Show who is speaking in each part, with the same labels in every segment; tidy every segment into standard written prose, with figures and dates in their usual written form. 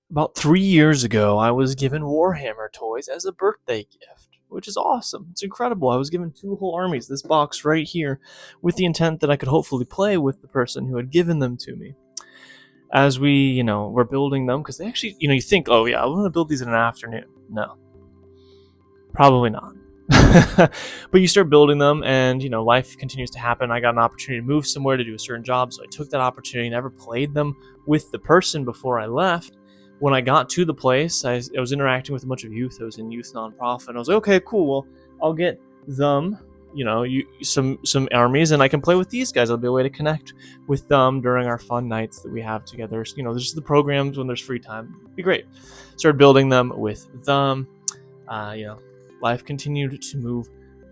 Speaker 1: About 3 years ago, I was given Warhammer toys as a birthday gift, which is awesome. It's incredible. I was given two whole armies, this box right here, with the intent that I could hopefully play with the person who had given them to me. As we, were building them, because they actually, you think, oh yeah, I want to build these in an afternoon. No, probably not. But you start building them, and life continues to happen. I got an opportunity to move somewhere to do a certain job, so I took that opportunity. Never played them with the person before I left. When I got to the place, I was interacting with a bunch of youth. I was in youth nonprofit, and I was like, okay, cool. Well, I'll get them, some armies, and I can play with these guys. It'll be a way to connect with them during our fun nights that we have together. There's the programs when there's free time. It'd be great. Started building them with them. Life continued to move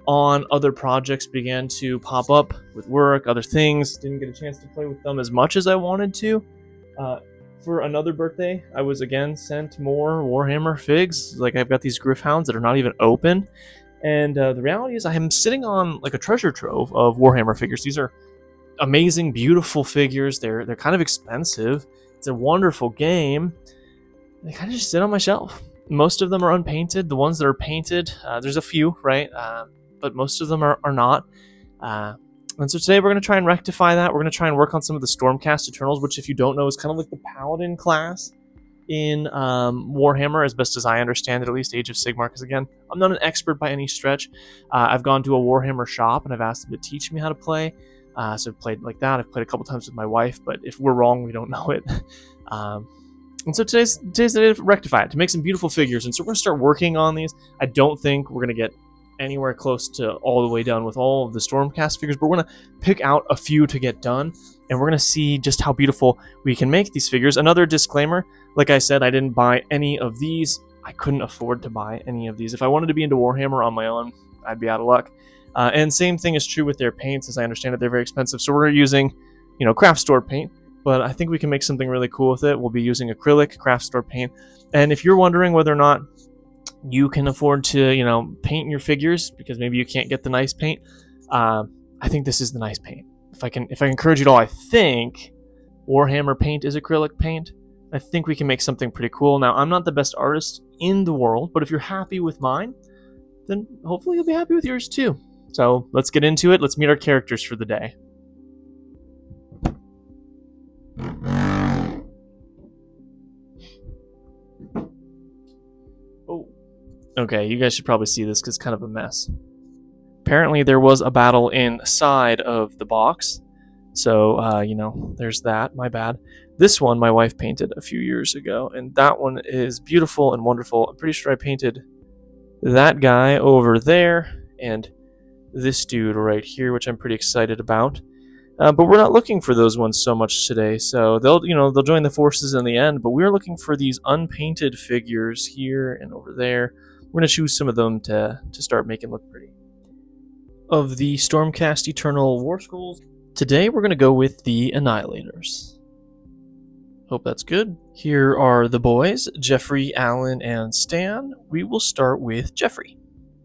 Speaker 1: on. Other projects began to pop up with work, other things. Didn't get a chance to play with them as much as I wanted to. For another birthday, I was again sent more Warhammer figs. Like, I've got these Griffhounds that are not even open. And the reality is I am sitting on like a treasure trove of Warhammer figures. These are amazing, beautiful figures. They're kind of expensive. It's a wonderful game. They kind of just sit on my shelf. Most of them are unpainted. The ones that are painted, there's a few, right? But most of them are not. And so today we're going to try and rectify that. We're going to try and work on some of the Stormcast Eternals, which, if you don't know, is kind of like the Paladin class in Warhammer, as best as I understand it, at least Age of Sigmar. Because again, I'm not an expert by any stretch. I've gone to a Warhammer shop and I've asked them to teach me how to play. So I've played like that. I've played a couple times with my wife, but if we're wrong, we don't know it. And so today's the day to rectify it, to make some beautiful figures. And so we're going to start working on these. I don't think we're going to get anywhere close to all the way done with all of the Stormcast figures, but we're going to pick out a few to get done, and we're going to see just how beautiful we can make these figures. Another disclaimer, like I said, I didn't buy any of these. I couldn't afford to buy any of these. If I wanted to be into Warhammer on my own, I'd be out of luck. And same thing is true with their paints. As I understand it, they're very expensive. So we're using, craft store paint, but I think we can make something really cool with it. We'll be using acrylic craft store paint. And if you're wondering whether or not you can afford to, paint your figures because maybe you can't get the nice paint, I think this is the nice paint. If I can encourage you at all, I think Warhammer paint is acrylic paint. I think we can make something pretty cool. Now, I'm not the best artist in the world, but if you're happy with mine, then hopefully you'll be happy with yours too. So let's get into it. Let's meet our characters for the day. Oh, okay, you guys should probably see this because it's kind of a mess. Apparently there was a battle inside of the box. So, there's that. My bad. This one my wife painted a few years ago, and that one is beautiful and wonderful. I'm pretty sure I painted that guy over there and this dude right here, which I'm pretty excited about. But we're not looking for those ones so much today. So they'll join the forces in the end. But we're looking for these unpainted figures here and over there. We're gonna choose some of them to start making look pretty. Of the Stormcast Eternal War Skulls, today we're gonna go with the Annihilators. Hope that's good. Here are the boys, Jeffrey, Alan, and Stan. We will start with Jeffrey.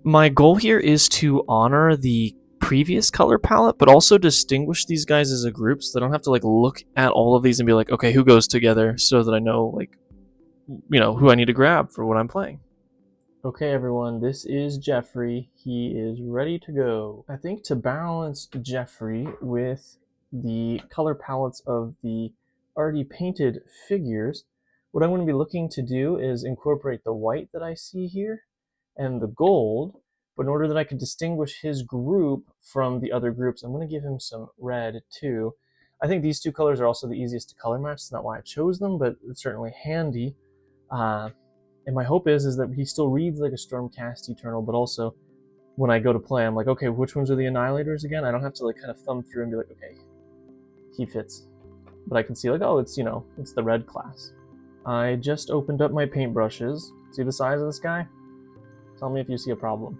Speaker 1: My goal here is to honor the previous color palette, but also distinguish these guys as a group so I don't have to look at all of these and be like, okay, who goes together, so that I know who I need to grab for what I'm playing. Okay, everyone, this is Jeffrey. He is ready to go. I think to balance Jeffrey with the color palettes of the already painted figures, what I'm going to be looking to do is incorporate the white that I see here and the gold, but in order that I could distinguish his group from the other groups, I'm going to give him some red too. I think these two colors are also the easiest to color match. It's not why I chose them, but it's certainly handy. And my hope is that he still reads like a Stormcast Eternal, but also when I go to play, I'm like, okay, which ones are the Annihilators again? I don't have to kind of thumb through and be like, okay, he fits. But I can see oh, it's the red class. I just opened up my paintbrushes. See the size of this guy? Tell me if you see a problem.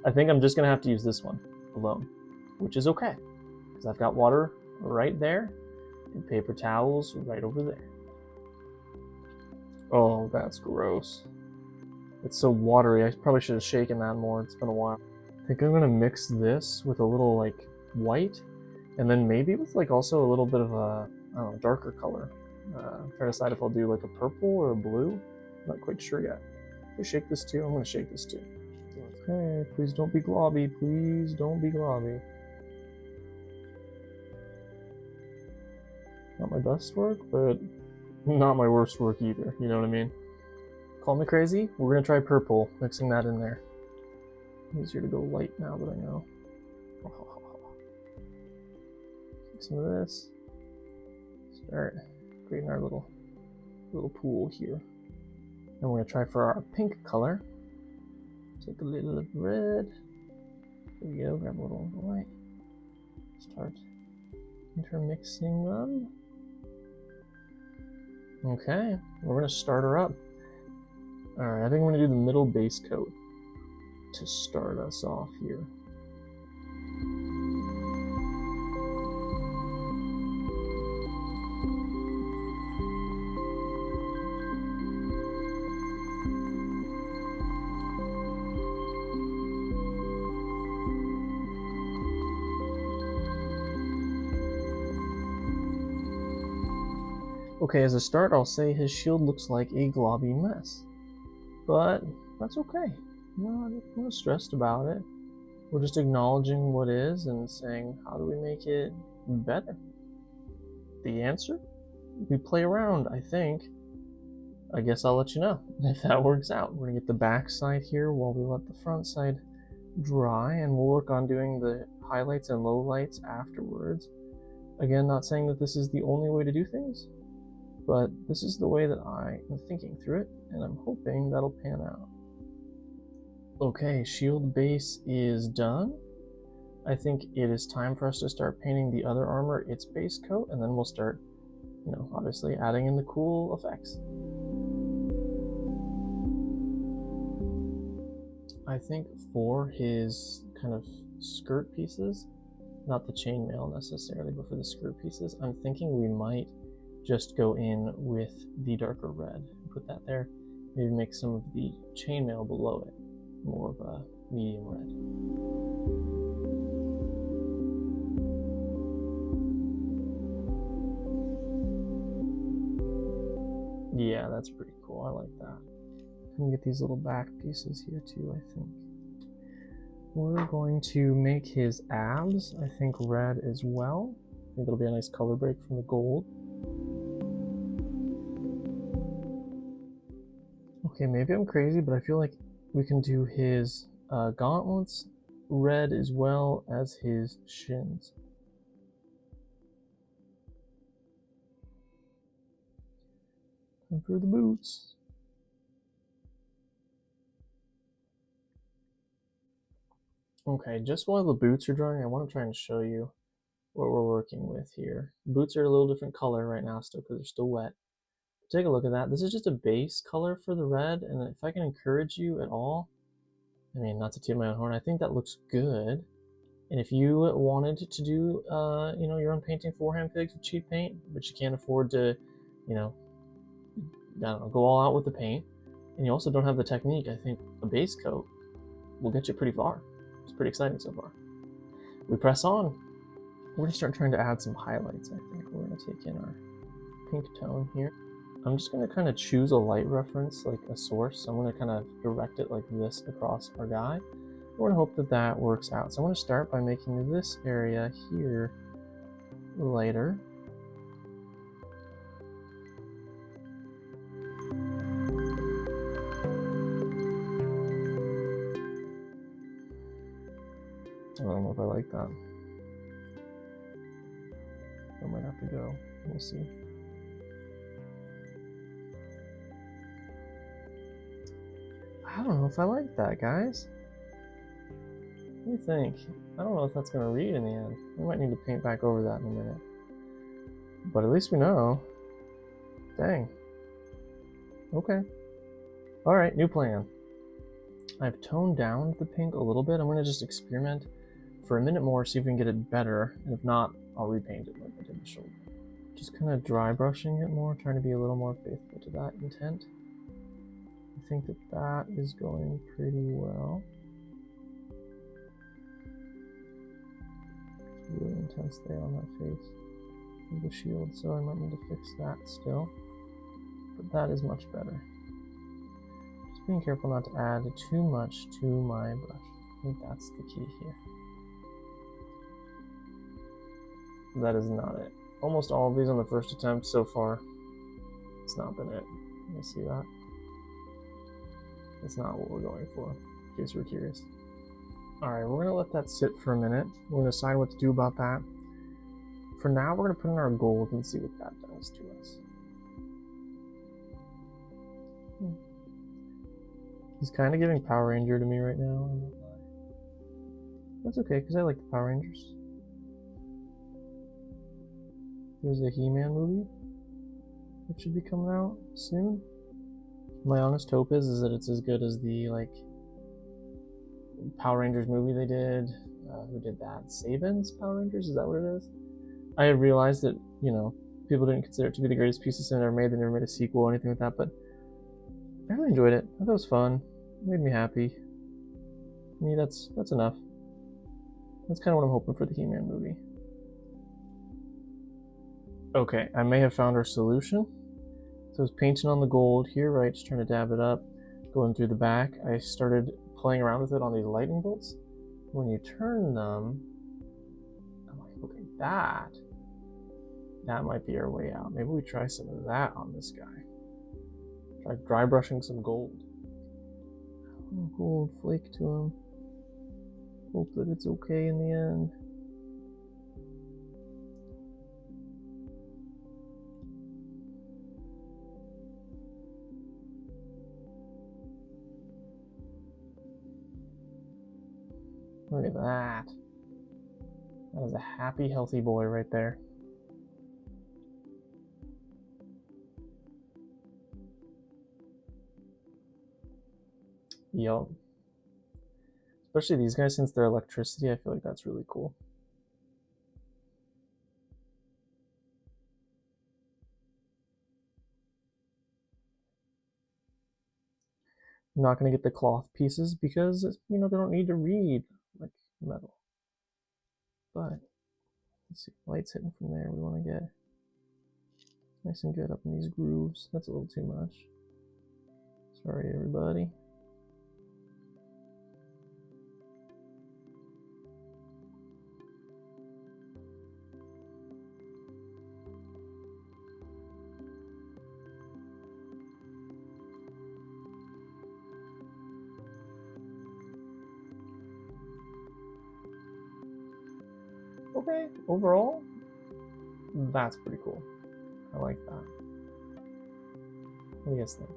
Speaker 1: I think I'm just gonna have to use this one alone, which is okay, because I've got water right there and paper towels right over there. Oh, that's gross. It's so watery. I probably should have shaken that more. It's been a while. I think I'm gonna mix this with a little white, and then maybe with also a little bit of a darker color. I'm trying to decide if I'll do like a purple or a blue. Not quite sure yet. Should I shake this too? I'm gonna shake this too. Okay, please don't be globby. Please don't be globby. Not my best work, but not my worst work either. You know what I mean? Call me crazy. We're gonna try purple, mixing that in there. Easier to go light now that I know. Some of this. Start creating our little pool here. And we're gonna try for our pink color. Take a little of red. There we go. Grab a little white. Start intermixing them. Okay, we're gonna start her up. Alright, I think we're gonna do the middle base coat to start us off here. Okay, as a start, I'll say his shield looks like a globby mess. But that's okay. I'm not stressed about it. We're just acknowledging what is and saying, how do we make it better? The answer? We play around, I think. I guess I'll let you know if that works out. We're gonna get the back side here while we let the front side dry, and we'll work on doing the highlights and lowlights afterwards. Again, not saying that this is the only way to do things, but this is the way that I am thinking through it, and I'm hoping that'll pan out. Okay, shield base is done. I think it is time for us to start painting the other armor its base coat, and then we'll start, obviously adding in the cool effects. I think for his kind of skirt pieces, not the chainmail necessarily, but for the skirt pieces, I'm thinking we might just go in with the darker red. Put that there. Maybe make some of the chainmail below it more of a medium red. Yeah, that's pretty cool. I like that. And get these little back pieces here too, I think. We're going to make his abs, I think, red as well. I think it'll be a nice color break from the gold. Okay, maybe I'm crazy, but I feel like we can do his gauntlets red as well as his shins. And for the boots. Okay, just while the boots are drying, I want to try and show you what we're working with here. Boots are a little different color right now still because they're still wet. Take a look at that. This is just a base color for the red, and if I can encourage you at all, I mean, not to toot my own horn, I think that looks good. And if you wanted to do, your own painting for Warhammer figs with cheap paint, but you can't afford to, I don't know, go all out with the paint, and you also don't have the technique, I think a base coat will get you pretty far. It's pretty exciting so far. We press on. We're gonna start trying to add some highlights, I think. We're gonna take in our pink tone here. I'm just going to kind of choose a light reference, like a source. So I'm going to kind of direct it like this across our guy. We're going to hope that that works out. So I'm going to start by making this area here lighter. I don't know if I like that. I might have to go. We'll see. I don't know if I like that, guys. What do you think? I don't know if that's going to read in the end. We might need to paint back over that in a minute. But at least we know. Dang. Okay. Alright, new plan. I've toned down the pink a little bit. I'm going to just experiment for a minute more, see if we can get it better. And if not, I'll repaint it like I did the shoulder. Just kind of dry brushing it more, trying to be a little more faithful to that intent. I think that that is going pretty well. It's really intense there on that face. the shield, so I might need to fix that still. But that is much better. Just being careful not to add too much to my brush. I think that's the key here. That is not it. Almost all of these on the first attempt so far, it's not been it. You see that? That's not what we're going for, in case you're curious. Alright, we're going to let that sit for a minute. We're going to decide what to do about that. For now, we're going to put in our gold and see what that does to us. He's kind of giving Power Ranger to me right now. That's okay, because I like the Power Rangers. There's a He-Man movie that should be coming out soon. My honest hope is that it's as good as the Power Rangers movie they did. Who did that? Saban's Power Rangers? Is that what it is? I had realized that, you know, people didn't consider it to be the greatest piece of cinema ever made. They never made a sequel or anything like that, but I really enjoyed it. I thought it was fun. It made me happy. I mean, that's enough. That's kind of what I'm hoping for the He-Man movie. Okay, I may have found our solution. So I was painting on the gold here, right? Just trying to dab it up. Going through the back, I started playing around with it on these lightning bolts. When you turn them, I'm like, okay, that might be our way out. Maybe we try some of that on this guy. Try dry brushing some gold. A little gold flake to him. Hope that it's okay in the end. Look at that. That is a happy, healthy boy right there. Yup. Especially these guys, since they're electricity, I feel like that's really cool. I'm not going to get the cloth pieces because, you know, they don't need to read like metal. But, let's see, light's hitting from there. We want to get nice and good up in these grooves. That's a little too much. Sorry, everybody. Okay, overall, that's pretty cool. I like that. What do you guys think?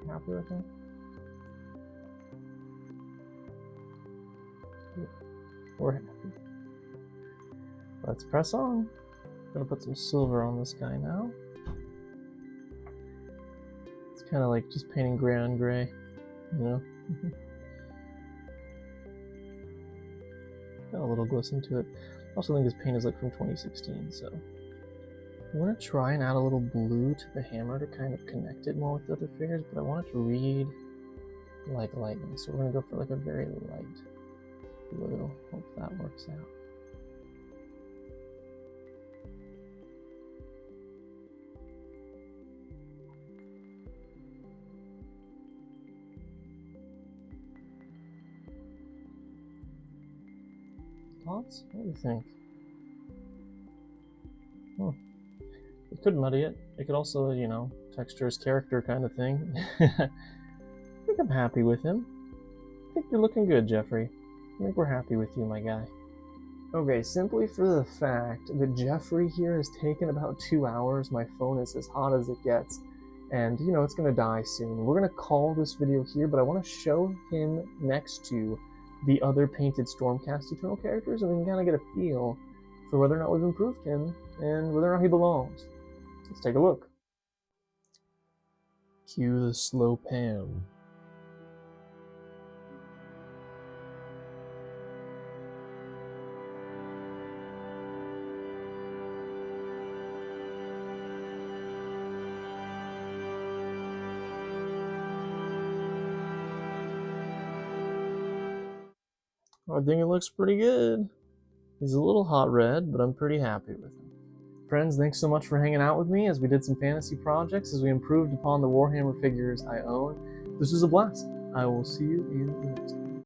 Speaker 1: You happy with him? We're happy. Let's press on. I'm gonna put some silver on this guy now. It's kind of like just painting gray on gray, you know? Got a little glisten to it. I also think this paint is like from 2016, so I'm gonna try and add a little blue to the hammer to kind of connect it more with the other figures, but I want it to read like lightning, so we're gonna go for like a very light blue. Hope that works out. Thoughts? What do you think? It could muddy it. It could also, you know, texture his character kind of thing. I think I'm happy with him. I think you're looking good, Jeffrey. I think we're happy with you, my guy. Okay, simply for the fact that Jeffrey here has taken about 2 hours, my phone is as hot as it gets, and, you know, it's going to die soon. We're going to call this video here, but I want to show him next to the other painted Stormcast Eternal characters, and we can kind of get a feel for whether or not we've improved him, and whether or not he belongs. Let's take a look. Cue the slow pan. I think it looks pretty good. He's a little hot red, but I'm pretty happy with him. Friends, thanks so much for hanging out with me as we did some fantasy projects, as we improved upon the Warhammer figures I own. This was a blast. I will see you in the next one.